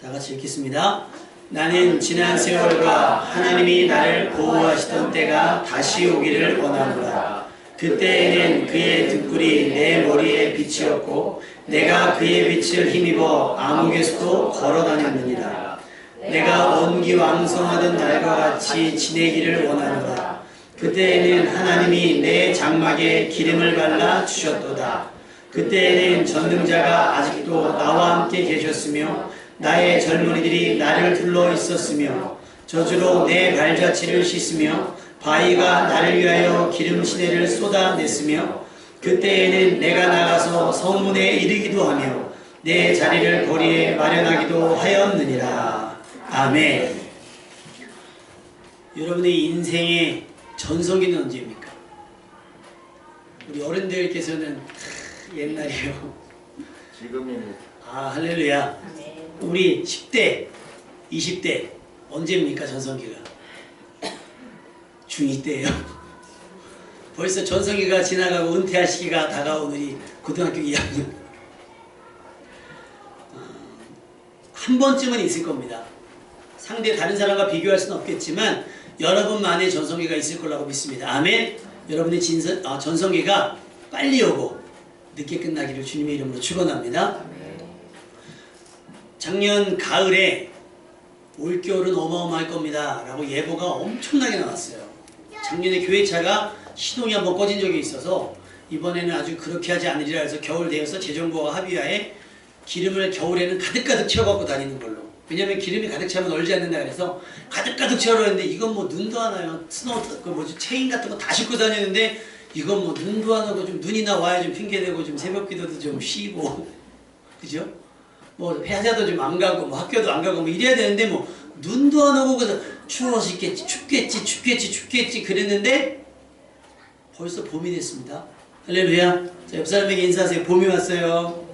다 같이 읽겠습니다. 나는 지난 세월과 하나님이 나를 보호하시던 때가 다시 오기를 원하노라. 그때에는 그의 등불이 내 머리에 빛이었고 내가 그의 빛을 힘입어 암흑에서도 걸어다녔느니라. 내가 온기왕성하던 날과 같이 지내기를 원하노라. 그때에는 하나님이 내 장막에 기름을 발라 주셨도다. 그때에는 전능자가 아직도 나와 함께 계셨으며 나의 젊은이들이 나를 둘러 있었으며 저주로 내 발자취를 씻으며 바위가 나를 위하여 기름 시내를 쏟아냈으며 그때에는 내가 나가서 성문에 이르기도 하며 내 자리를 거리에 마련하기도 하였느니라. 아멘. 여러분의 인생의 전성기는 언제입니까? 우리 어른들께서는 옛날이에요. 지금입니다. 아, 할렐루야. 우리 10대, 20대 언제입니까? 전성기가 중2 때예요. 벌써 전성기가 지나가고 은퇴할 시기가 다가온 우리 고등학교 2학년 한 번쯤은 있을 겁니다. 상대 다른 사람과 비교할 수는 없겠지만 여러분만의 전성기가 있을 거라고 믿습니다. 아멘. 여러분의 전성기가 빨리 오고 늦게 끝나기를 주님의 이름으로 축원합니다. 작년 가을에 올겨울은 어마어마할 겁니다 라고 예보가 엄청나게 나왔어요. 작년에 교회차가 시동이 한번 꺼진 적이 있어서 이번에는 아주 그렇게 하지 않으리라 해서 겨울 되어서 재정부와 합의하에 기름을 겨울에는 가득가득 채워갖고 다니는 걸로. 왜냐면 기름이 가득 차면 얼지 않는다 그래서 가득가득 채우려 했는데 이건 뭐 눈도 안 와요. 체인 같은 거 다 싣고 다니는데 이건 뭐 눈도 안 오고 좀 눈이나 와야 좀 핑계대고 좀 새벽 기도도 좀 쉬고 그죠? 뭐 회사도 좀 안 가고 뭐 학교도 안 가고 뭐 이래야 되는데 뭐 눈도 안 오고 그래서 추워지겠지 춥겠지 그랬는데 벌써 봄이 됐습니다. 할렐루야. 자, 옆 사람에게 인사하세요. 봄이 왔어요.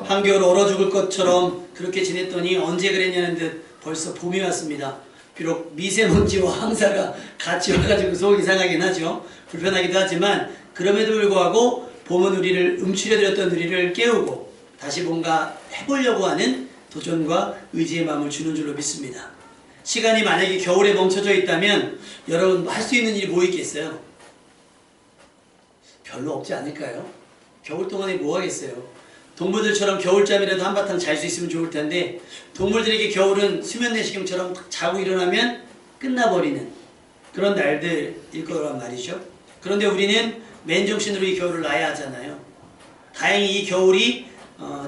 한겨울 얼어 죽을 것처럼 그렇게 지냈더니 언제 그랬냐는 듯 벌써 봄이 왔습니다. 비록 미세먼지와 황사가 같이 와가지고 속 이상하긴 하죠. 불편하기도 하지만 그럼에도 불구하고 봄은 우리를 움츠려들었던 우리를 깨우고 다시 뭔가 해보려고 하는 도전과 의지의 마음을 주는 줄로 믿습니다. 시간이 만약에 겨울에 멈춰져 있다면 여러분 할 수 있는 일이 뭐 있겠어요? 별로 없지 않을까요? 겨울 동안에 뭐 하겠어요? 동물들처럼 겨울잠이라도 한바탕 잘 수 있으면 좋을 텐데 동물들에게 겨울은 수면 내시경처럼 자고 일어나면 끝나버리는 그런 날들일 거란 말이죠. 그런데 우리는 맨정신으로 이 겨울을 나야 하잖아요. 다행히 이 겨울이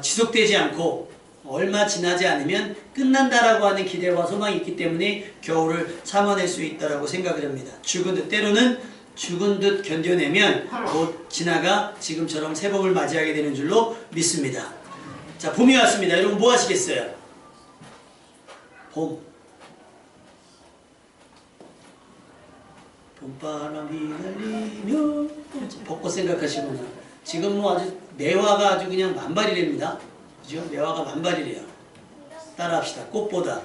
지속되지 않고 얼마 지나지 않으면 끝난다라고 하는 기대와 소망이 있기 때문에 겨울을 참아낼 수 있다고 생각을 합니다. 때로는 죽은 듯 견뎌내면 곧 지나가 지금처럼 새봄을 맞이하게 되는 줄로 믿습니다. 자, 봄이 왔습니다. 여러분 뭐 하시겠어요? 봄바람이 날리며 벚꽃 생각하시구나. 지금 뭐 아주 매화가 아주 그냥 만발이랍니다. 그죠? 매화가 만발이래요. 따라합시다. 꽃보다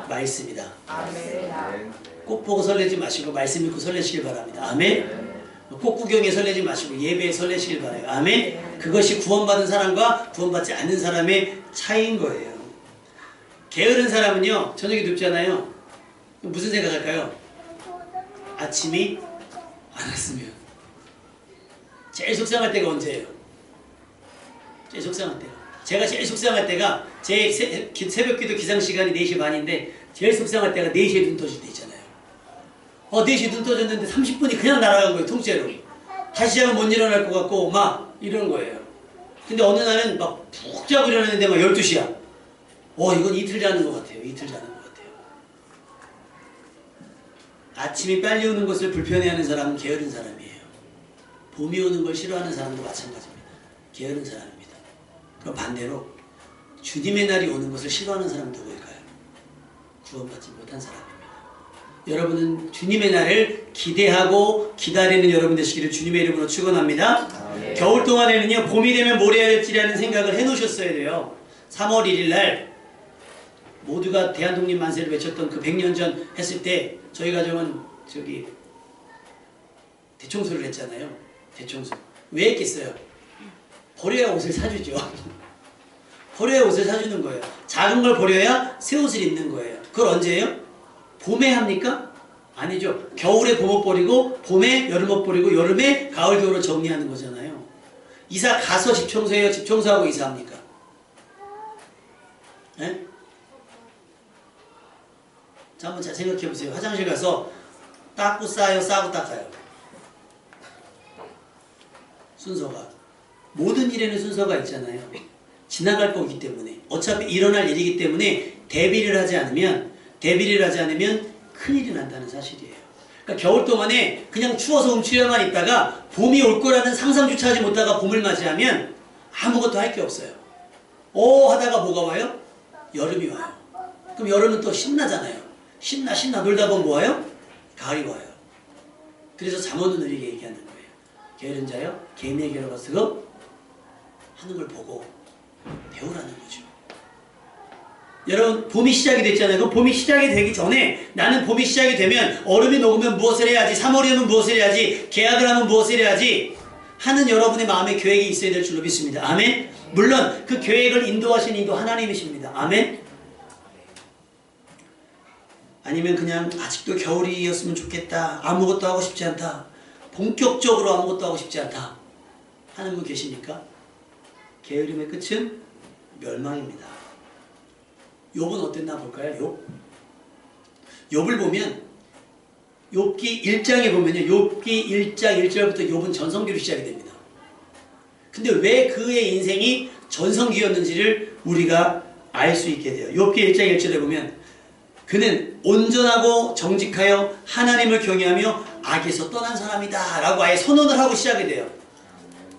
말씀이다. 아멘. 꽃 보고 설레지 마시고 말씀 읽고 설레시길 바랍니다. 아멘. 꽃 구경에 설레지 마시고 예배에 설레시길 바라요. 아멘. 그것이 구원받은 사람과 구원받지 않는 사람의 차이인 거예요. 게으른 사람은요 저녁에 눕잖아요. 무슨 생각할까요? 아침이 안 왔으면. 제일 속상할 때가 언제예요? 제일 속상할 때가. 제가 제일 속상할 때가 제 새벽기도 기상시간이 4시 반인데 제일 속상할 때가 4시에 눈 떠질 때 있잖아요. 4시에 눈 떠졌는데 30분이 그냥 날아간 거예요. 통째로. 다시 자면 못 일어날 것 같고 막 이러는 거예요. 근데 어느 날은 막 푹 자고 일어났는데 막 12시야. 이건 이틀 자는 것 같아요. 이틀 자는 것 같아요. 아침이 빨리 오는 것을 불편해하는 사람은 게으른 사람이에요. 봄이 오는 걸 싫어하는 사람도 마찬가지입니다. 게으른 사람입니다. 그럼 반대로 주님의 날이 오는 것을 싫어하는 사람은 누구일까요? 구원받지 못한 사람입니다. 여러분은 주님의 날을 기대하고 기다리는 여러분 되시기를 주님의 이름으로 축원합니다. 겨울 동안에는요 봄이 되면 뭘 해야 될지라는 생각을 해놓으셨어야 돼요. 3월 1일 날 모두가 대한독립 만세를 외쳤던 그 100년 전 했을 때 저희 가정은 대청소를 했잖아요. 대청소. 왜 했겠어요? 버려야 옷을 사주죠. 버려야 옷을 사주는 거예요. 작은 걸 버려야 새 옷을 입는 거예요. 그걸 언제 해요? 봄에 합니까? 아니죠. 겨울에 봄옷 버리고 봄에 여름옷 버리고 여름에 가을 겨울을 정리하는 거잖아요. 이사 가서 집 청소해요? 집 청소하고 이사합니까? 네? 자, 한번 잘 생각해 보세요. 화장실 가서 닦고 싸요? 싸고 닦아요? 순서가. 모든 일에는 순서가 있잖아요. 지나갈 거기 때문에. 어차피 일어날 일이기 때문에 대비를 하지 않으면 큰일이 난다는 사실이에요. 그러니까 겨울 동안에 그냥 추워서 움츠려만 있다가 봄이 올 거라는 상상조차 하지 못하다가 봄을 맞이하면 아무것도 할 게 없어요. 하다가 뭐가 와요? 여름이 와요. 그럼 여름은 또 신나잖아요. 신나 놀다 보면 뭐 와요? 가을이 와요. 그래서 잠언은 우리에게 얘기하는 거예요. 게으른 자여 개미에게로 가서 하는 걸 보고 배우라는 거죠. 여러분 봄이 시작이 됐잖아요. 그럼 봄이 시작이 되기 전에 나는 봄이 시작이 되면 얼음이 녹으면 무엇을 해야지, 3월이 오면 무엇을 해야지, 계약을 하면 무엇을 해야지 하는 여러분의 마음에 계획이 있어야 될 줄로 믿습니다. 아멘. 물론 그 계획을 인도하시는 이도 하나님이십니다. 아멘. 아니면 그냥 아직도 겨울이었으면 좋겠다, 아무것도 하고 싶지 않다, 본격적으로 아무것도 하고 싶지 않다 하는 분 계십니까? 게으름의 끝은 멸망입니다. 욥은 어땠나 볼까요? 욥을 보면 욥기 1장에 보면요, 욥기 1장 1절부터 욥은 전성기로 시작이 됩니다. 근데 왜 그의 인생이 전성기였는지를 우리가 알 수 있게 돼요. 욥기 1장 1절에 보면 그는 온전하고 정직하여 하나님을 경외하며 악에서 떠난 사람이다 라고 아예 선언을 하고 시작이 돼요.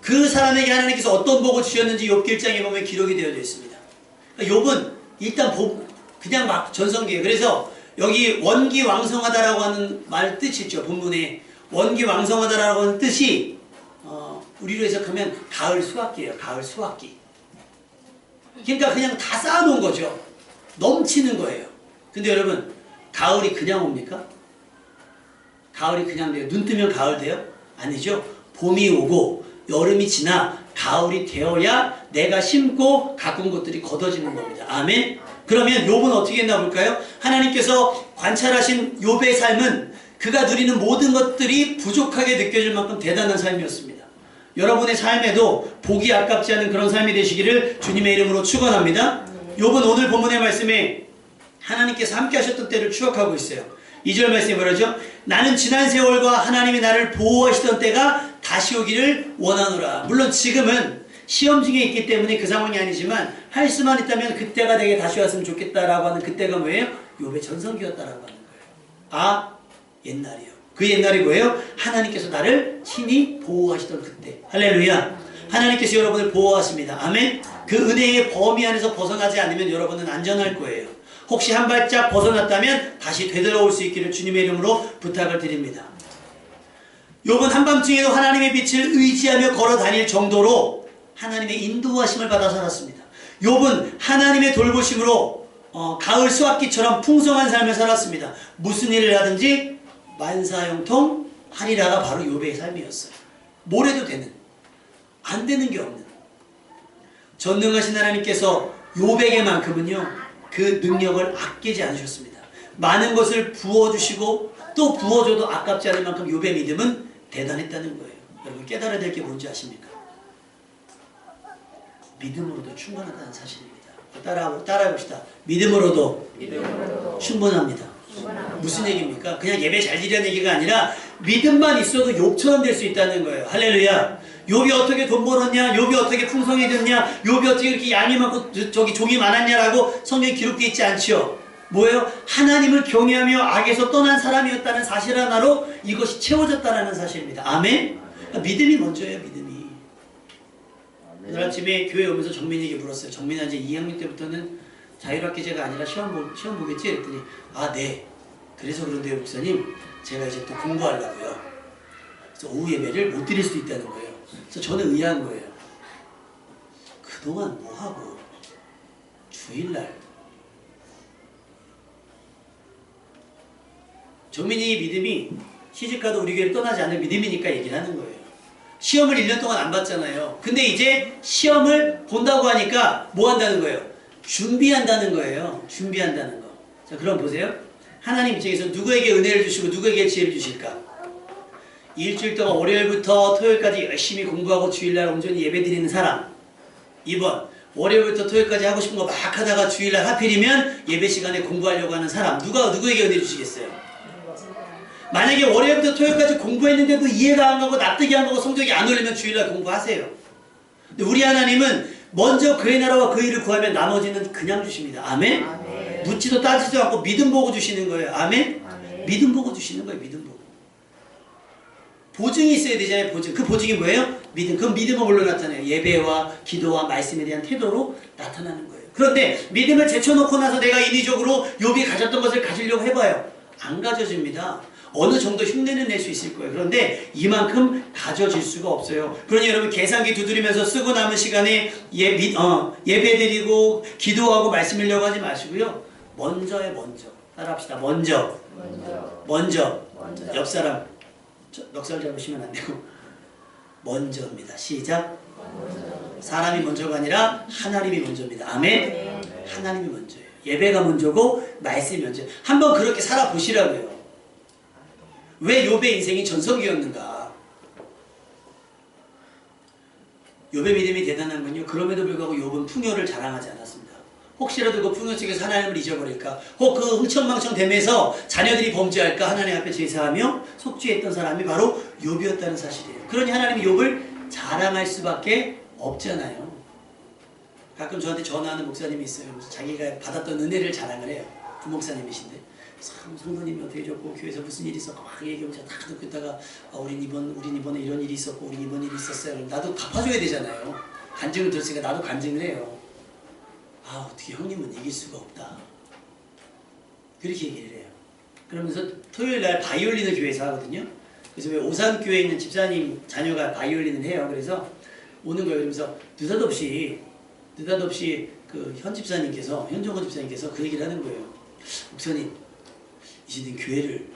그 사람에게 하나님께서 어떤 복을 주셨는지 욥기 1장에 보면 기록이 되어져 있습니다. 그러니까 욥은 일단 그냥 막 전성기예요. 그래서 여기 원기왕성하다라고 하는 말 뜻이 있죠. 본문에 원기왕성하다라고 하는 뜻이 우리로 해석하면 가을 수확기예요. 가을 수확기. 그러니까 그냥 다 쌓아놓은 거죠. 넘치는 거예요. 근데 여러분 가을이 그냥 옵니까? 가을이 그냥 돼요? 눈 뜨면 가을 돼요? 아니죠. 봄이 오고 여름이 지나 가을이 되어야 내가 심고 가꾼 것들이 걷어지는 겁니다. 아멘. 그러면 욥은 어떻게 했나 볼까요? 하나님께서 관찰하신 욥의 삶은 그가 누리는 모든 것들이 부족하게 느껴질 만큼 대단한 삶이었습니다. 여러분의 삶에도 복이 아깝지 않은 그런 삶이 되시기를 주님의 이름으로 축원합니다. 욥은 오늘 본문의 말씀에 하나님께서 함께 하셨던 때를 추억하고 있어요. 2절 말씀이 뭐라죠? 나는 지난 세월과 하나님이 나를 보호하시던 때가 다시 오기를 원하노라. 물론 지금은 시험 중에 있기 때문에 그 상황이 아니지만 할 수만 있다면 그때가 내게 다시 왔으면 좋겠다라고 하는 그때가 뭐예요? 욥의 전성기였다라고 하는 거예요. 옛날이요. 그 옛날이 뭐예요? 하나님께서 나를 친히 보호하시던 그때. 할렐루야. 하나님께서 여러분을 보호하십니다. 아멘. 그 은혜의 범위 안에서 벗어나지 않으면 여러분은 안전할 거예요. 혹시 한 발짝 벗어났다면 다시 되돌아올 수 있기를 주님의 이름으로 부탁을 드립니다. 욥은 한밤중에도 하나님의 빛을 의지하며 걸어 다닐 정도로 하나님의 인도하심을 받아 살았습니다. 욥은 하나님의 돌보심으로 가을 수확기처럼 풍성한 삶을 살았습니다. 무슨 일을 하든지 만사형통 하리라가 바로 욥의 삶이었어요. 뭘 해도 되는, 안 되는 게 없는. 전능하신 하나님께서 욥에게만큼은요 그 능력을 아끼지 않으셨습니다. 많은 것을 부어주시고 또 부어줘도 아깝지 않을 만큼 욥의 믿음은 대단했다는 거예요. 여러분 깨달아야 될 게 뭔지 아십니까? 믿음으로도 충분하다는 사실입니다. 따라해봅시다. 믿음으로도 충분합니다. 무슨 얘기입니까? 그냥 예배 잘 드리는 얘기가 아니라 믿음만 있어도 욥처럼 될 수 있다는 거예요. 할렐루야. 욥이 어떻게 돈 벌었냐? 욥이 어떻게 풍성해졌냐? 욥이 어떻게 이렇게 양이 많고 종이 많았냐라고 성경에 기록되어 있지 않지요. 뭐예요? 하나님을 경외하며 악에서 떠난 사람이었다는 사실 하나로 이것이 채워졌다는 사실입니다. 아멘? 그러니까 믿음이 먼저예요. 믿음이. 오늘 아침에 교회 오면서 정민이에게 물었어요. 정민아 이제 2학년 때부터는 자율학기제가 아니라 시험 보겠지? 그랬더니 네. 그래서 그런데요 목사님 제가 이제 또 공부하려고요. 그래서 오후 예배를 못 드릴 수도 있다는 거예요. 그래서 저는 의아한 거예요. 그동안 뭐하고 주일날 정민이 믿음이 시집가도 우리 교회를 떠나지 않는 믿음이니까 얘기를 하는 거예요. 시험을 1년 동안 안 봤잖아요. 근데 이제 시험을 본다고 하니까 뭐 한다는 거예요? 준비한다는 거예요. 준비한다는 거. 자, 그럼 보세요. 하나님 입장에서 누구에게 은혜를 주시고 누구에게 지혜를 주실까? 일주일 동안 월요일부터 토요일까지 열심히 공부하고 주일날 온전히 예배드리는 사람. 2번, 월요일부터 토요일까지 하고 싶은 거 막 하다가 주일날 하필이면 예배 시간에 공부하려고 하는 사람. 누구에게 은혜 주시겠어요? 만약에 월요일부터 토요일까지 공부했는데도 이해가 안 가고 납득이 안 가고 성적이 안 오르면 주일날 공부하세요. 근데 우리 하나님은 먼저 그의 나라와 그 일을 구하면 나머지는 그냥 주십니다. 아멘? 아멘. 묻지도 따지도 않고 믿음 보고 주시는 거예요. 아멘? 아멘. 믿음 보고 주시는 거예요. 믿음 보고. 보증이 있어야 되잖아요. 보증. 그 보증이 뭐예요? 믿음. 그 믿음은 뭘로 나타나요? 예배와 기도와 말씀에 대한 태도로 나타나는 거예요. 그런데 믿음을 제쳐놓고 나서 내가 인위적으로 욥이 가졌던 것을 가지려고 해봐요. 안 가져집니다. 어느 정도 흉내는 낼 수 있을 거예요. 그런데 이만큼 가져질 수가 없어요. 그러니 여러분 계산기 두드리면서 쓰고 남은 시간에 예배드리고 기도하고 말씀 읽려고 하지 마시고요. 먼저에 먼저. 따라합시다. 먼저. 옆 사람 넉살 잡으시면 안 되고 먼저입니다. 시작. 사람이 먼저가 아니라 하나님이 먼저입니다. 아멘. 하나님이 먼저예요. 예배가 먼저고 말씀이 먼저예요. 한번 그렇게 살아보시라고요. 왜 욥의 인생이 전성기였는가? 욥의 믿음이 대단한 건요. 그럼에도 불구하고 욥은 풍요를 자랑하지 않았습니다. 혹시라도 그 풍요 속에서 하나님을 잊어버릴까? 혹 그 흥청망청 됨에서 자녀들이 범죄할까? 하나님 앞에 제사하며 속죄했던 사람이 바로 욥이었다는 사실이에요. 그러니 하나님이 욥을 자랑할 수밖에 없잖아요. 가끔 저한테 전화하는 목사님이 있어요. 자기가 받았던 은혜를 자랑을 해요. 부목사님이신데 참 성도님이 어떻게 좋고 교회에서 무슨 일이 있었고 막 얘기하면 제가 다 듣고 있다가 우린 이번에 이런 일이 있었고 우린 이번 일이 있었어요. 그럼 나도 갚아줘야 되잖아요. 간증을 들었으니까 나도 간증을 해요. 어떻게 형님은 이길 수가 없다. 그렇게 얘기를 해요. 그러면서 토요일날 바이올린을 교회에서 하거든요. 그래서 왜 오산교회에 있는 집사님 자녀가 바이올린을 해요. 그래서 오는 거예요. 그러면서 느닷없이 그 현정건 집사님께서 그 얘기를 하는 거예요. 목사님, 이제는 교회를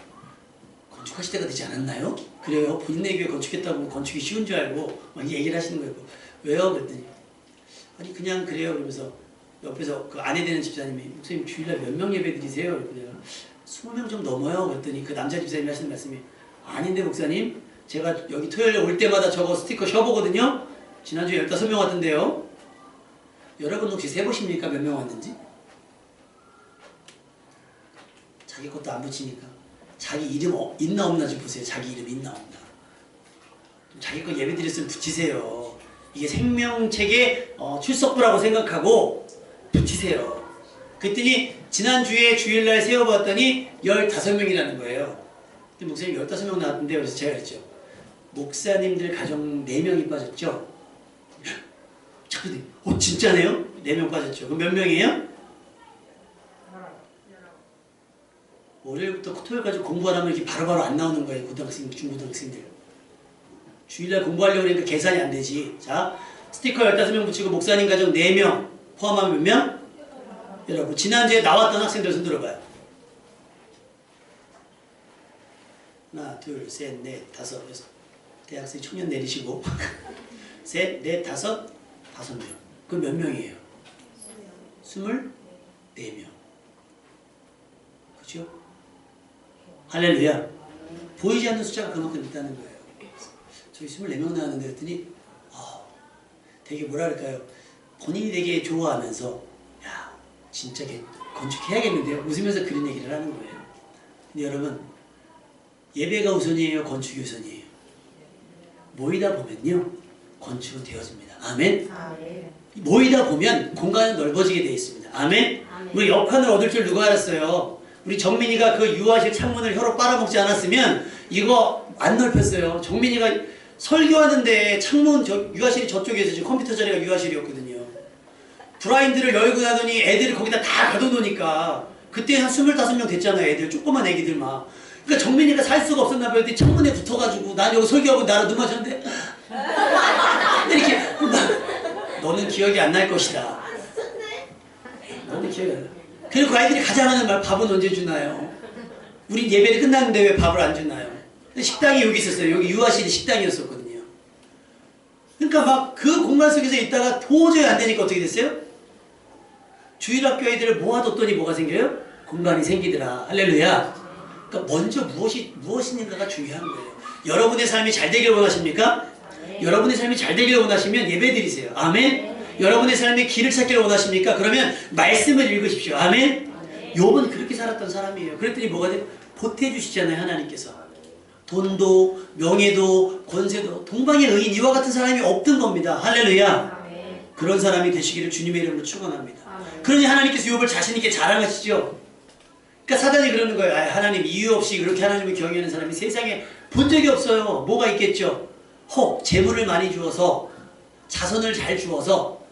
건축하실 때가 되지 않았나요? 그래요. 본인네 교회 건축했다고 건축이 쉬운 줄 알고 막 얘기를 하시는 거예요. 왜요? 그랬더니 아니 그냥 그래요. 그러면서 옆에서 그 아내 되는 집사님이 목사님 주일날 몇 명 예배 드리세요? 그랬더니 20명 좀 넘어요. 그랬더니 그 남자 집사님이 하시는 말씀이 아닌데 목사님 제가 여기 토요일에 올 때마다 저거 스티커 셔보거든요. 지난주에 15명 왔던데요. 여러분 혹시 세보십니까? 몇 명 왔는지? 자기 것도 안 붙이니까 자기 이름 있나 없나 좀 보세요. 자기 이름 있나 없나. 자기 거 예배 드렸으면 붙이세요. 이게 생명책의 출석부라고 생각하고 붙이세요. 그랬더니 지난주에 주일날 세워봤더니 15명이라는 거예요. 근데 목사님 15명 나왔는데 그래서 제가 그랬죠. 목사님들 가정 4명이 빠졌죠? 자꾸 진짜네요? 4명 빠졌죠. 그럼 몇 명이에요? 월요일부터 토요일까지 공부하라면 이렇게 바로바로 안 나오는 거예요. 고등학생, 중고등학생들. 주일날 공부하려고 그러니까 계산이 안 되지. 자, 스티커 15명 붙이고 목사님 가정 4명 포함하면 몇 명? 여러분, 지난주에 나왔던 학생들 손 들어봐요. 하나, 둘, 셋, 넷, 다섯, 여섯. 대학생 청년 내리시고 셋, 넷, 다섯 명. 그럼 몇 명이에요? 24명. 그죠? 할렐루야. 보이지 않는 숫자가 그만큼 있다는 거예요. 저기 24명 나왔는데 그랬더니 되게 뭐라 그럴까요? 본인이 되게 좋아하면서 야 진짜 건축해야겠는데요? 웃으면서 그런 얘기를 하는 거예요. 근데 여러분 예배가 우선이에요? 건축이 우선이에요? 모이다 보면요 건축은 되어집니다. 아멘? 모이다 보면 공간은 넓어지게 되어 있습니다. 아멘? 우리 역한을 얻을 줄 누가 알았어요? 우리 정민이가 그 유아실 창문을 혀로 빨아먹지 않았으면 이거 안 넓혔어요. 정민이가 설교하는데 창문 유아실이 저쪽에서 지금 컴퓨터 자리가 유아실이었거든요. 브라인드를 열고 나더니 애들을 거기다 다 가둬놓으니까 그때 한 25명 됐잖아요. 애들 조그만 애기들 막. 그러니까 정민이가 살 수가 없었나 봐요. 창문에 붙어가지고 난 여기 설교하고 나를 눈 맞췄는데 이렇게 너는 기억이 안 날 것이다. 너는 기억이 안 나. 그리고 아이들이 가장 하는 말 밥은 언제 주나요? 우리 예배를 끝났는데 왜 밥을 안 주나요? 식당이 여기 있었어요. 여기 유아실이 식당이었었거든요. 그러니까 막 그 공간 속에서 있다가 도저히 안 되니까 어떻게 됐어요? 주일학교 아이들을 모아뒀더니 뭐가 생겨요? 공간이 생기더라. 할렐루야. 그러니까 먼저 무엇인가가 중요한 거예요. 여러분의 삶이 잘 되기를 원하십니까? 여러분의 삶이 잘 되기를 원하시면 예배 드리세요. 아멘. 여러분의 삶의 길을 찾기를 원하십니까? 그러면 말씀을 읽으십시오. 아멘. 욥은 그렇게 살았던 사람이에요. 그랬더니 뭐가 돼요? 보태주시잖아요. 하나님께서. 돈도 명예도 권세도 동방의 의인 이와 같은 사람이 없던 겁니다. 할렐루야. 그런 사람이 되시기를 주님의 이름으로 축원합니다. 그러니 하나님께서 욥을 자신 있게 자랑하시죠. 그러니까 사단이 그러는 거예요. 아, 하나님 이유 없이 그렇게 하나님을 경외하는 사람이 세상에 본 적이 없어요. 뭐가 있겠죠? 혹 재물을 많이 주어서 자손을 잘 주어서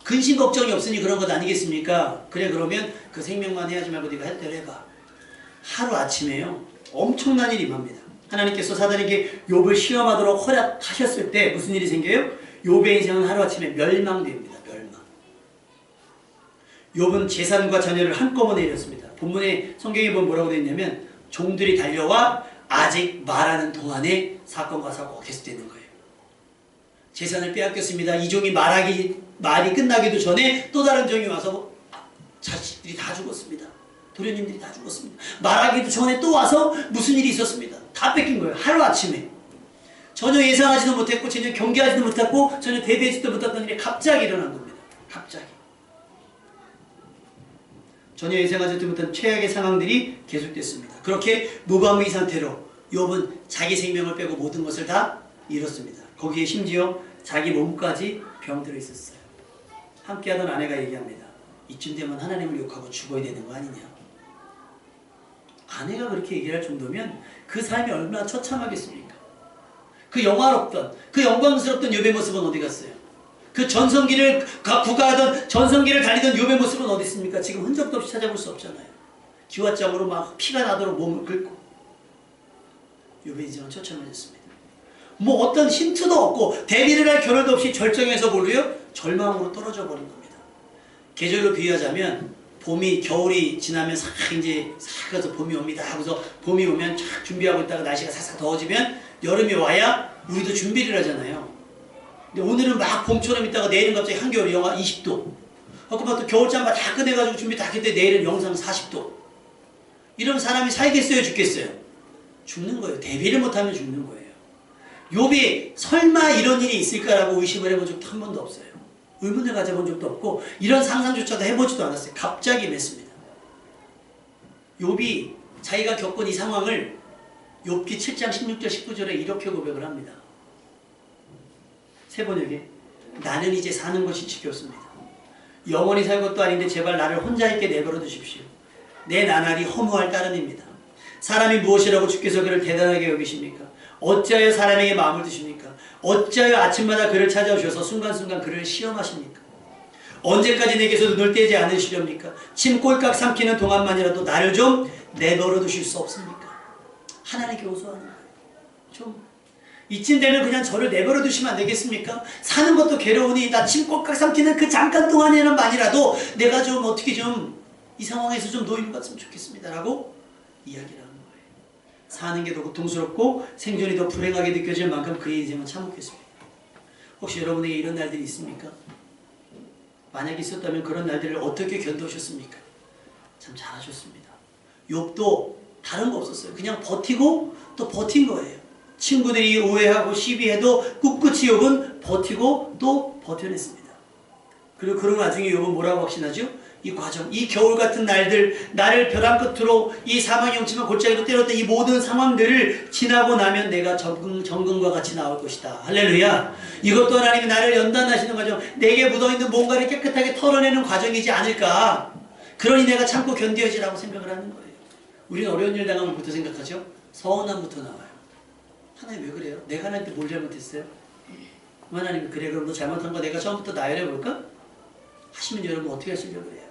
근심 걱정이 없으니 그런 것 아니겠습니까? 그래 그러면 그 생명만 해야지 말고 네가 할 대로 해봐. 하루아침에요. 엄청난 일이 임합니다. 하나님께서 사단에게 욥을 시험하도록 허락하셨을 때 무슨 일이 생겨요? 욥의 인생은 하루아침에 멸망됩니다. 멸망. 욥은 재산과 자녀를 한꺼번에 잃었습니다. 본문에 성경에 보면 뭐라고 되어 있냐면 종들이 달려와 아직 말하는 동안에 사건과 사고가 계속되는 거예요. 재산을 빼앗겼습니다. 이 종이 말이 끝나기도 전에 또 다른 종이 와서 자식들이 다 죽었습니다. 도련님들이 다 죽었습니다. 말하기도 전에 또 와서 무슨 일이 있었습니다. 다 뺏긴 거예요. 하루아침에. 전혀 예상하지도 못했고 전혀 경계하지도 못했고 전혀 대비하지도 못했던 일이 갑자기 일어난 겁니다. 갑자기. 전혀 예상하지도 못한 최악의 상황들이 계속됐습니다. 그렇게 무방비 상태로 욥은 자기 생명을 빼고 모든 것을 다 잃었습니다. 거기에 심지어 자기 몸까지 병들어 있었어요. 함께하던 아내가 얘기합니다. 이쯤 되면 하나님을 욕하고 죽어야 되는 거 아니냐. 아내가 그렇게 얘기할 정도면 그 삶이 얼마나 처참하겠습니까? 그 영화롭던 그 영광스럽던 욥의 모습은 어디 갔어요? 그 전성기를 구가하던 전성기를 달리던 욥의 모습은 어디 있습니까? 지금 흔적도 없이 찾아볼 수 없잖아요. 기와장으로 막 피가 나도록 몸을 긁고 욥의 인생은 처참해졌습니다. 뭐 어떤 힌트도 없고 대비를 할 겨를도 없이 절정에서 뭘로요? 절망으로 떨어져 버린 겁니다. 계절로 비유하자면 봄이 겨울이 지나면 싹 이제 싹 가서 봄이 옵니다. 하고서 봄이 오면 쫙 준비하고 있다가 날씨가 싹싹 더워지면 여름이 와야 우리도 준비를 하잖아요. 근데 오늘은 막 봄처럼 있다가 내일은 갑자기 한겨울에 영하 20도. 그만 또 겨울잠바 다 꺼내가지고 준비 다 했는데 내일은 영상 40도. 이러면 사람이 살겠어요, 죽겠어요? 죽는 거예요. 대비를 못하면 죽는 거예요. 욥이 설마 이런 일이 있을까라고 의심을 해본 적도 한 번도 없어요. 의문을 가져본 적도 없고 이런 상상조차도 해보지도 않았어요. 갑자기 맺습니다. 욥이 자기가 겪은 이 상황을 욥기 7장 16절 19절에 이렇게 고백을 합니다. 세 번역에 나는 이제 사는 것이 지겹습니다. 영원히 살 것도 아닌데 제발 나를 혼자 있게 내버려 두십시오. 내 나날이 허무할 따름입니다. 사람이 무엇이라고 주께서 그를 대단하게 여기십니까? 어찌하여 사람에게 마음을 두십니까? 어찌하여 아침마다 그를 찾아오셔서 순간순간 그를 시험하십니까? 언제까지 내게서 눈을 떼지 않으시렵니까? 침 꼴깍 삼키는 동안만이라도 나를 좀 내버려 두실 수 없습니까? 하나님께 호소하는 거예요. 좀 이쯤 되면 그냥 저를 내버려 두시면 안 되겠습니까? 사는 것도 괴로우니 나 침 꼴깍 삼키는 그 잠깐 동안에는만이라도 내가 좀 어떻게 좀 이 상황에서 좀 놓임 같으면 좋겠습니다. 라고 이야기를 하는 거예요. 사는 게 더 고통스럽고 생존이 더 불행하게 느껴질 만큼 그의 인생은 참혹했습니다. 혹시 여러분에게 이런 날들이 있습니까? 만약 있었다면 그런 날들을 어떻게 견뎌오셨습니까? 참 잘하셨습니다. 욥도 다른 거 없었어요. 그냥 버티고 또 버틴 거예요. 친구들이 오해하고 시비해도 꿋꿋이 욥은 버티고 또 버텨냈습니다. 그리고 그런 와중에 욥은 뭐라고 확신하죠? 이 과정, 이 겨울 같은 날들, 나를 벼랑 끝으로 이 사망의 영침을 골짜기로 때렸던 이 모든 상황들을 지나고 나면 내가 정금과 같이 나올 것이다. 할렐루야. 이것도 하나님이 나를 연단하시는 과정, 내게 묻어있는 뭔가를 깨끗하게 털어내는 과정이지 않을까. 그러니 내가 참고 견뎌야지라고 생각을 하는 거예요. 우리는 어려운 일 당하면 부터 생각하죠? 서운함부터 나와요. 하나님 왜 그래요? 내가 하나님한테 뭘 잘못했어요? 하나님 그래 그럼 너 잘못한 거 내가 처음부터 나열해 볼까? 하시면 여러분 어떻게 하시려고 그래요?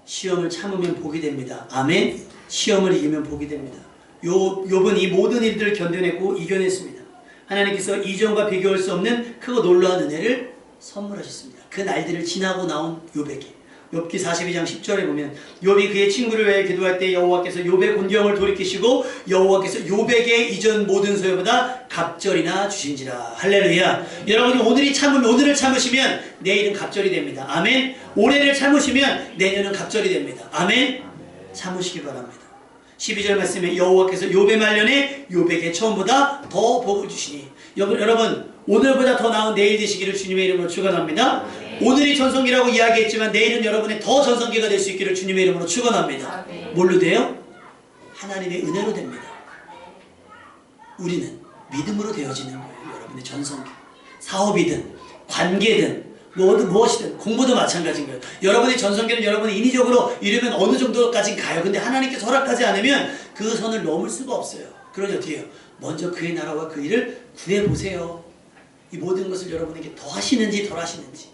시험을 참으면 복이 됩니다. 아멘. 시험을 이기면 복이 됩니다. 욥은 이 모든 일들을 견뎌냈고 이겨냈습니다. 하나님께서 이전과 비교할 수 없는 크고 놀라운 은혜를 선물하셨습니다. 그 날들을 지나고 나온 욥에게 욥기 42장 10절에 보면 욥이 그의 친구를 위해 기도할 때 여호와께서 욥의 곤경을 돌이키시고 여호와께서 욥에게 이전 모든 소유보다 갑절이나 주신지라. 할렐루야. 여러분이 오늘을 참으시면 내일은 갑절이 됩니다. 아멘. 올해를 참으시면 내년은 갑절이 됩니다. 아멘. 참으시기 바랍니다. 12절 말씀에 여호와께서 욥의 말년에 욥에게 처음보다 더 복을 주시니. 여러분 오늘보다 더 나은 내일 되시기를 주님의 이름으로 축원합니다. 오늘이 전성기라고 이야기했지만 내일은 여러분의 더 전성기가 될 수 있기를 주님의 이름으로 축원합니다. 뭘로 돼요? 하나님의 은혜로 됩니다. 우리는 믿음으로 되어지는 거예요. 여러분의 전성기. 사업이든 관계든 무엇이든 공부도 마찬가지인 거예요. 여러분의 전성기는 여러분이 인위적으로 이루면 어느 정도까지 가요. 근데 하나님께서 허락하지 않으면 그 선을 넘을 수가 없어요. 그러니 어떻게 해요? 먼저 그의 나라와 그 일을 구해보세요. 이 모든 것을 여러분에게 더 하시는지 덜 하시는지.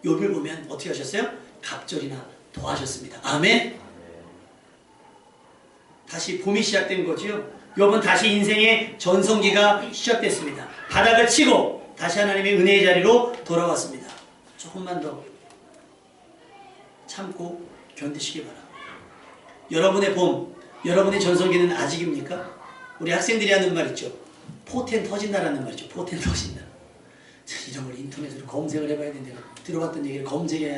욥을 보면 어떻게 하셨어요? 갑절이나 더 하셨습니다. 아멘. 다시 봄이 시작된 거지요. 욥은 다시 인생의 전성기가 시작됐습니다. 바닥을 치고 다시 하나님의 은혜의 자리로 돌아왔습니다. 조금만 더 참고 견디시기 바랍니다. 여러분의 봄, 여러분의 전성기는 아직입니까? 우리 학생들이 하는 말 있죠. 포텐 터진다라는 말이죠. 포텐 터진다. 이런 걸 인터넷으로 검색을 해봐야 되는데 들어봤던 얘기를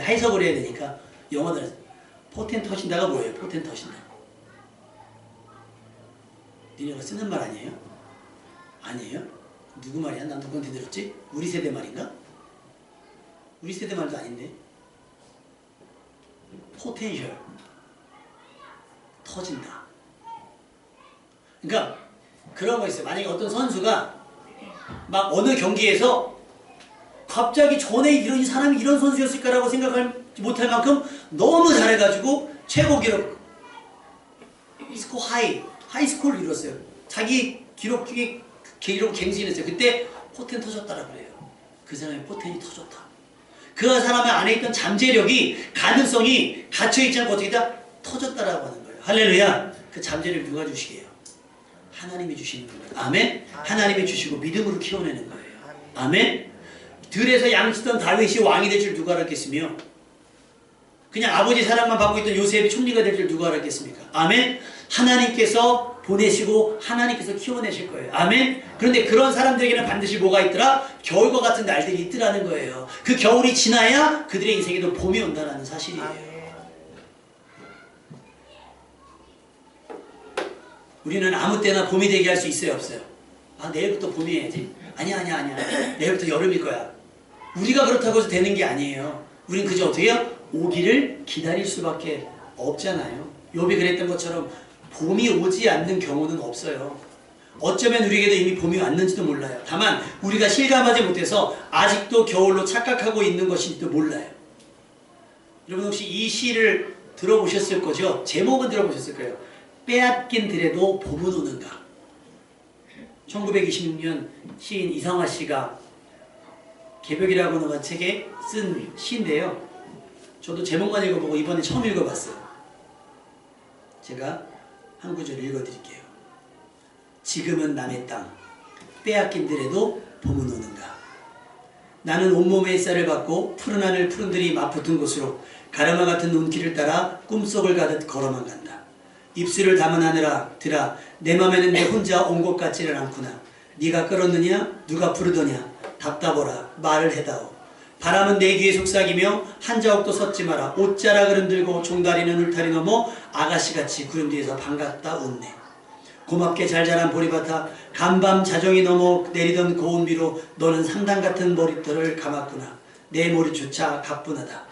해석을 해야 되니까 영어들 포텐 터진다가 뭐예요? 포텐 터진다. 니네가 쓰는 말 아니에요? 아니에요? 누구 말이야? 난 누구한테 들었지? 우리 세대 말인가? 우리 세대 말도 아닌데. 포텐셜 터진다. 그러니까 그런 거 있어요. 만약에 어떤 선수가 막 어느 경기에서 갑자기 전에 이런 사람이 이런 선수였을까라고 생각하지 못할 만큼 너무 잘해가지고 최고 기록 스코어 하이스코어를 이뤘어요. 자기 기록 중에 기록 갱신했어요. 그때 포텐 터졌다라고 그래요. 그 사람의 포텐이 터졌다. 그 사람의 안에 있던 잠재력이 가능성이 갇혀있지 않고 어떻게 다 터졌다라고 하는 거예요. 할렐루야. 그 잠재력을 누가 주시게요? 하나님이 주시는 거예요. 아멘. 하나님이 주시고 믿음으로 키워내는 거예요. 아멘. 들에서 양치던 다윗이 왕이 될 줄 누가 알았겠으며 그냥 아버지 사랑만 받고 있던 요셉이 총리가 될 줄 누가 알았겠습니까? 아멘. 하나님께서 보내시고 하나님께서 키워내실 거예요. 아멘. 그런데 그런 사람들에게는 반드시 뭐가 있더라? 겨울과 같은 날들이 있더라는 거예요. 그 겨울이 지나야 그들의 인생에도 봄이 온다는 사실이에요. 우리는 아무 때나 봄이 되게 할 수 있어요, 없어요? 아, 내일부터 봄이 해야지. 아니야. 내일부터 여름일 거야. 우리가 그렇다고 해서 되는 게 아니에요. 우린 그저 어떻게 해요? 오기를 기다릴 수밖에 없잖아요. 욥이 그랬던 것처럼 봄이 오지 않는 경우는 없어요. 어쩌면 우리에게도 이미 봄이 왔는지도 몰라요. 다만 우리가 실감하지 못해서 아직도 겨울로 착각하고 있는 것인지도 몰라요. 여러분 혹시 이 시를 들어보셨을 거죠? 제목은 들어보셨을 거예요. 빼앗긴 들에도 봄은 오는가. 1926년 시인 이상화 씨가 개벽이라고 하는 책에 쓴 시인데요. 저도 제목만 읽어보고 이번에 처음 읽어봤어요. 제가 한 구절 읽어드릴게요. 지금은 남의 땅 빼앗긴 들에도 봄은 오는가. 나는 온몸에 쌀을 받고 푸른 하늘 푸른들이 맞붙은 곳으로 가르마 같은 눈길을 따라 꿈속을 가듯 걸어만 간다. 입술을 담은 하늘아 들아 내 맘에는 내 혼자 온 것 같지를 않구나. 네가 끌었느냐 누가 부르더냐 답답하라 말을 해다오. 바람은 내 귀에 속삭이며 한 자옥도 섰지 마라. 옷자락을 흔들고 종다리는 울타리 넘어 아가씨같이 구름 뒤에서 반갑다 웃네. 고맙게 잘 자란 보리밭아 간밤 자정이 넘어 내리던 고운 비로 너는 상당 같은 머리털을 감았구나. 내 머리조차 가뿐하다.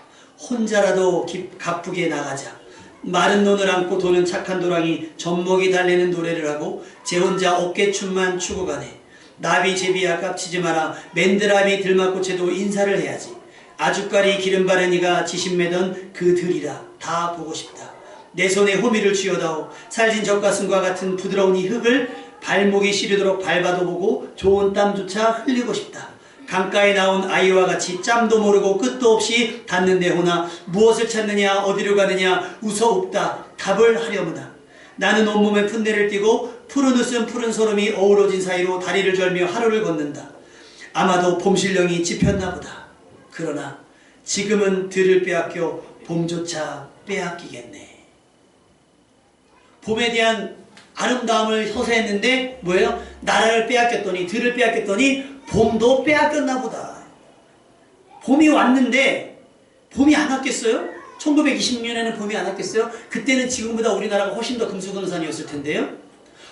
혼자라도 가쁘게 나가자. 마른 논을 안고 도는 착한 도랑이 젖먹이 달리는 노래를 하고 제 혼자 어깨춤만 추고 가네. 나비 제비야 깝치지 마라. 맨드라미 들막고채도 인사를 해야지. 아주까리 기름 바른 이가 지신 매던 그 들이라 다 보고 싶다. 내 손에 호미를 쥐어다오. 살진 젖가슴과 같은 부드러운 이 흙을 발목이 시리도록 밟아도 보고 좋은 땀조차 흘리고 싶다. 강가에 나온 아이와 같이 짬도 모르고 끝도 없이 닿는 내 호나 무엇을 찾느냐 어디로 가느냐 웃어 웃다 답을 하려무나. 나는 온몸에 풋내를 띠고 푸른 웃음 푸른 소름이 어우러진 사이로 다리를 절며 하루를 걷는다. 아마도 봄신령이 짚혔나 보다. 그러나 지금은 들을 빼앗겨 봄조차 빼앗기겠네. 봄에 대한 아름다움을 서사했는데 뭐예요? 나라를 빼앗겼더니, 들을 빼앗겼더니 봄도 빼앗겼나 보다. 봄이 왔는데 봄이 안 왔겠어요? 1926년에는 봄이 안 왔겠어요? 그때는 지금보다 우리나라가 훨씬 더 금수강산이었을 텐데요.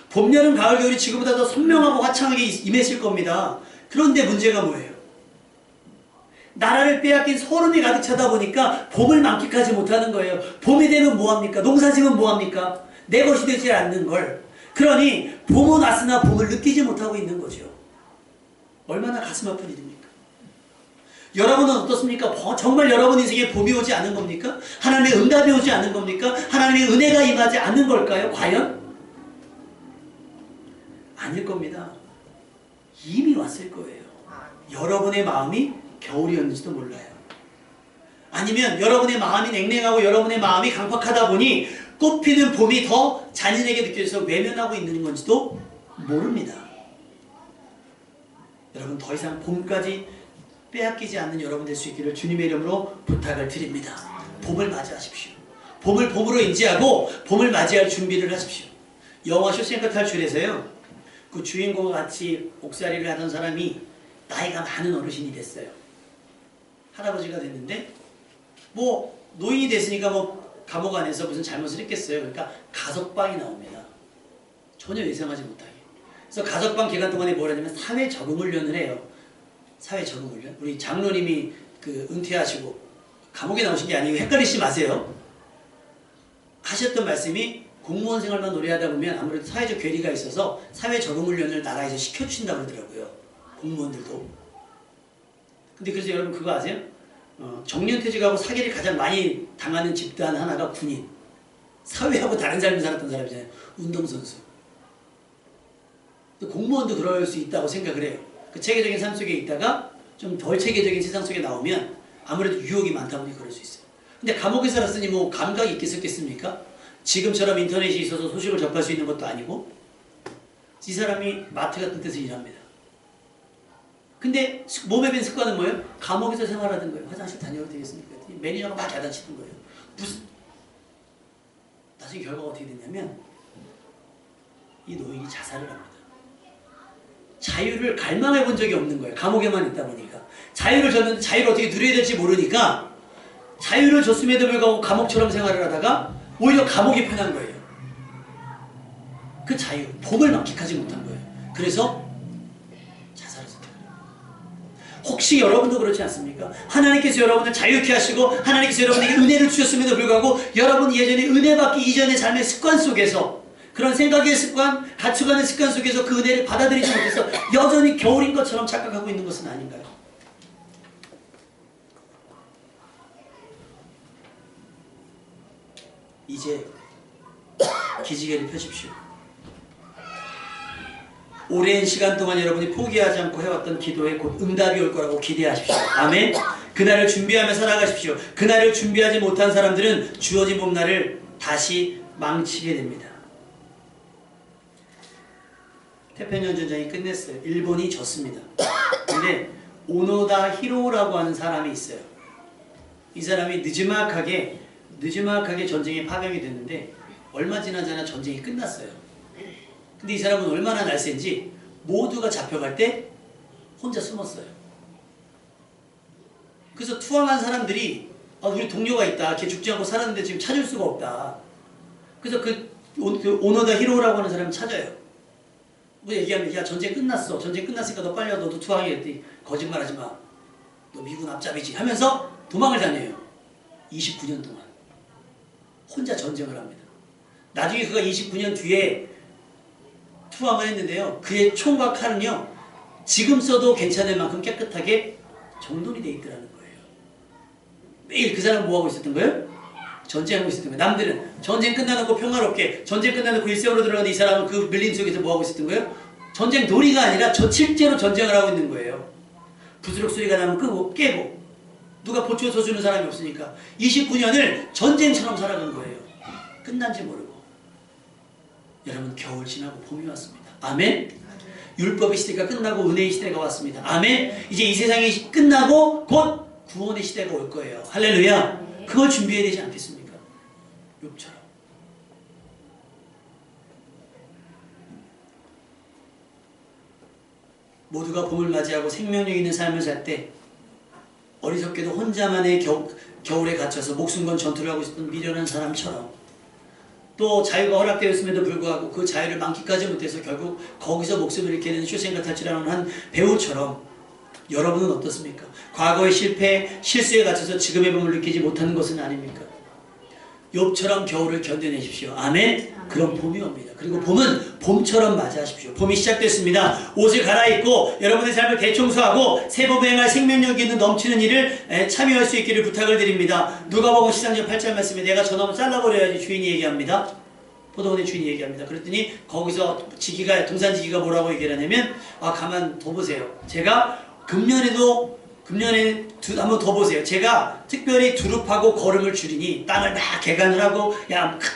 봄, 여름, 가을, 겨울이 지금보다 더 선명하고 화창하게 임했을 겁니다. 그런데 문제가 뭐예요? 나라를 빼앗긴 소름이 가득 차다 보니까 봄을 만끽하지 못하는 거예요. 봄이 되면 뭐합니까? 농사지면 뭐합니까? 내 것이 되지 않는 걸. 그러니 봄은 왔으나 봄을 느끼지 못하고 있는 거죠. 얼마나 가슴 아픈 일입니까? 여러분은 어떻습니까? 정말 여러분 인생에 봄이 오지 않은 겁니까? 하나님의 응답이 오지 않은 겁니까? 하나님의 은혜가 임하지 않는 걸까요? 과연? 아닐 겁니다. 이미 왔을 거예요. 여러분의 마음이 겨울이었는지도 몰라요. 아니면 여러분의 마음이 냉랭하고 여러분의 마음이 강팍하다 보니 꽃피는 봄이 더 잔인하게 느껴져서 외면하고 있는 건지도 모릅니다. 여러분, 더 이상 봄까지 빼앗기지 않는 여러분 될 수 있기를 주님의 이름으로 부탁을 드립니다. 봄을 맞이하십시오. 봄을 봄으로 인지하고 봄을 맞이할 준비를 하십시오. 영화 쇼생크 탈출에서요, 그 주인공과 같이 옥살이를 하던 사람이 나이가 많은 어르신이 됐어요. 할아버지가 됐는데 뭐 노인이 됐으니까 뭐 감옥 안에서 무슨 잘못을 했겠어요. 그러니까 가석방이 나옵니다. 전혀 예상하지 못하게. 그래서 가석방 기간 동안에 뭘 하냐면 사회 적응 훈련을 해요. 사회 적응 훈련. 우리 장로님이 그 은퇴하시고 감옥에 나오신 게 아니고 헷갈리지 마세요. 하셨던 말씀이 공무원 생활만 오래 하다 보면 아무래도 사회적 괴리가 있어서 사회 적응 훈련을 나라에서 시켜주신다고 그러더라고요. 공무원들도. 근데 그래서 여러분 그거 아세요? 정년퇴직하고 사기를 가장 많이 당하는 집단 하나가 군인. 사회하고 다른 삶을 살았던 사람이잖아요. 운동선수. 공무원도 그럴 수 있다고 생각을 해요. 그 체계적인 삶 속에 있다가 좀 덜 체계적인 세상 속에 나오면 아무래도 유혹이 많다 보니 그럴 수 있어요. 근데 감옥에 살았으니 뭐 감각이 있겠습니까? 지금처럼 인터넷이 있어서 소식을 접할 수 있는 것도 아니고. 이 사람이 마트 같은 데서 일합니다. 근데 몸에 밴 습관은 뭐예요? 감옥에서 생활하던 거예요. 화장실 다녀도 되겠습니까? 매니저가 막 야단치던 거예요. 무슨 나중에 결과가 어떻게 됐냐면 이 노인이 자살을 합니다. 자유를 갈망해 본 적이 없는 거예요. 감옥에만 있다 보니까. 자유를 줬는데 자유를 어떻게 누려야 될지 모르니까 자유를 줬음에도 불구하고 감옥처럼 생활을 하다가 오히려 감옥이 편한 거예요. 그 자유, 봄을 만끽하지 못한 거예요. 그래서 자살을 선택해요. 혹시 여러분도 그렇지 않습니까? 하나님께서 여러분을 자유케 하시고 하나님께서 여러분에게 은혜를 주셨음에도 불구하고 여러분 예전에 은혜 받기 이전의 삶의 습관 속에서 그런 생각의 습관, 가치관의 습관 속에서 그 은혜를 받아들이지 못해서 여전히 겨울인 것처럼 착각하고 있는 것은 아닌가요? 이제 기지개를 펴십시오. 오랜 시간 동안 여러분이 포기하지 않고 해왔던 기도에 곧 응답이 올 거라고 기대하십시오. 아멘. 그날을 준비하며 살아가십시오. 그날을 준비하지 못한 사람들은 주어진 봄날을 다시 망치게 됩니다. 태평양 전쟁이 끝냈어요. 일본이 졌습니다. 근데 오노다 히로라고 하는 사람이 있어요. 이 사람이 느지막하게 전쟁에 파병이 됐는데 얼마 지나지 않아 전쟁이 끝났어요. 근데 이 사람은 얼마나 날쌘지 모두가 잡혀갈 때 혼자 숨었어요. 그래서 투항한 사람들이 우리 동료가 있다. 걔 죽지 않고 살았는데 지금 찾을 수가 없다. 그래서 그 오노다 히로라고 하는 사람을 찾아요. 뭐 얘기하면 야 전쟁 끝났어. 전쟁 끝났으니까 너 빨리 와. 너도 투항해. 했더니 거짓말하지 마. 너 미군 앞잡이지 하면서 도망을 다녀요. 29년 동안 혼자 전쟁을 합니다. 나중에 그가 29년 뒤에 투항을 했는데요. 그의 총과 칼은요 지금 써도 괜찮을 만큼 깨끗하게 정돈이 돼 있더라는 거예요. 매일 그 사람 뭐하고 있었던 거예요? 전쟁하고 있었던 거예요. 남들은 전쟁 끝나놓고 평화롭게 전쟁 끝나놓고 일생으로 들어가는 이 사람은 그 밀림 속에서 뭐하고 있었던 거예요? 전쟁 놀이가 아니라 실제로 전쟁을 하고 있는 거예요. 부스럭 소리가 나면 끄고 깨고 누가 보초 서주는 사람이 없으니까 29년을 전쟁처럼 살아간 거예요. 끝난지 모르고. 여러분 겨울 지나고 봄이 왔습니다. 아멘. 율법의 시대가 끝나고 은혜의 시대가 왔습니다. 아멘. 이제 이 세상이 끝나고 곧 구원의 시대가 올 거예요. 할렐루야. 그걸 준비해야 되지 않겠습니까? 욥처럼. 모두가 봄을 맞이하고 생명력 있는 삶을 살 때 어리석게도 혼자만의 겨울에 갇혀서 목숨 건 전투를 하고 있었던 미련한 사람처럼, 또 자유가 허락되었음에도 불구하고 그 자유를 만끽하지 못해서 결국 거기서 목숨을 잃게 되는 쇼생과 탈출하는 한 배우처럼 여러분은 어떻습니까? 과거의 실패, 실수에 갇혀서 지금의 봄을 느끼지 못하는 것은 아닙니까? 욥처럼 겨울을 견뎌내십시오. 아멘? 그럼 봄이 옵니다. 그리고 봄은 봄처럼 맞이하십시오. 봄이 시작됐습니다. 옷을 갈아입고 여러분의 삶을 대청소하고 새 봄에 행할 생명력 있는 넘치는 일을 참여할 수 있기를 부탁을 드립니다. 누가복음 10장 8절 말씀에 내가 저놈을 잘라버려야지 주인이 얘기합니다. 포도원의 주인이 얘기합니다. 그랬더니 거기서 동산지기가 뭐라고 얘기를 하냐면, 가만 둬 보세요. 제가 금년에 한번 더 보세요. 제가 특별히 두릅하고 거름을 줄이니 땅을 다 개간을 하고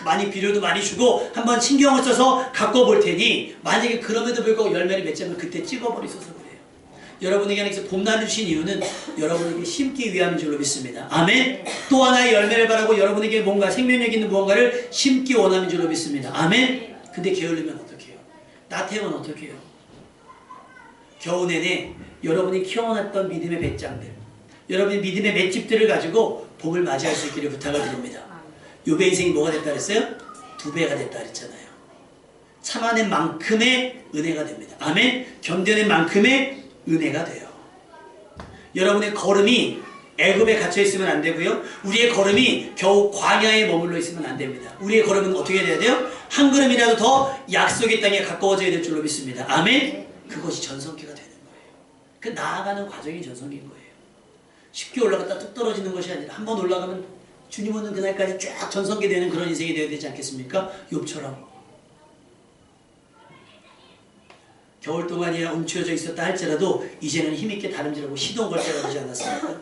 많이 비료도 많이 주고 한번 신경을 써서 갖고 볼 테니, 만약에 그럼에도 불구하고 열매를 맺자면 그때 찍어버리셔서 그래요. 여러분에게 하나님께서 봄날을 주신 이유는 여러분에게 심기 위함인 줄로 믿습니다. 아멘. 또 하나의 열매를 바라고 여러분에게 뭔가 생명력 있는 무언가를 심기 원함인 줄로 믿습니다. 아멘. 근데 게을르면 어떡해요? 나태하면 어떡해요? 겨우 내내 여러분이 키워놨던 믿음의 배짱들, 여러분의 믿음의 맷집들을 가지고 봄을 맞이할 수 있기를 부탁을 드립니다. 욥의 인생이 뭐가 됐다 그랬어요? 2배가 됐다 그랬잖아요. 참아낸 만큼의 은혜가 됩니다. 아멘. 견뎌낸 만큼의 은혜가 돼요. 여러분의 걸음이 애굽에 갇혀 있으면 안 되고요. 우리의 걸음이 겨우 광야에 머물러 있으면 안 됩니다. 우리의 걸음은 어떻게 돼야 돼요? 한 걸음이라도 더 약속의 땅에 가까워져야 될 줄로 믿습니다. 아멘. 그것이 전성기가 되는 거예요. 그 나아가는 과정이 전성기인 거예요. 쉽게 올라갔다 뚝 떨어지는 것이 아니라 한번 올라가면 주님 오는 그날까지 쫙 전성기 되는 그런 인생이 되어야 되지 않겠습니까? 욥처럼. 겨울 동안이야 움츠러져 있었다 할지라도 이제는 힘있게 다름질하고 시동 걸 때가 되지 않았습니까?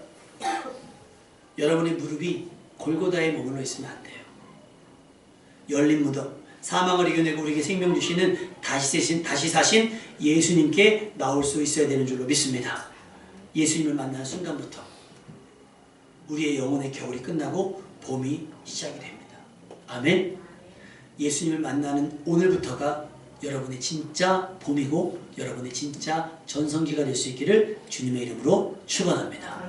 여러분의 무릎이 골고다에 머물러 있으면 안 돼요. 열린 무덤, 사망을 이겨내고 우리에게 생명 주시는 다시 사신 예수님께 나올 수 있어야 되는 줄로 믿습니다. 예수님을 만나는 순간부터 우리의 영혼의 겨울이 끝나고 봄이 시작이 됩니다. 아멘. 예수님을 만나는 오늘부터가 여러분의 진짜 봄이고 여러분의 진짜 전성기가 될 수 있기를 주님의 이름으로 축원합니다.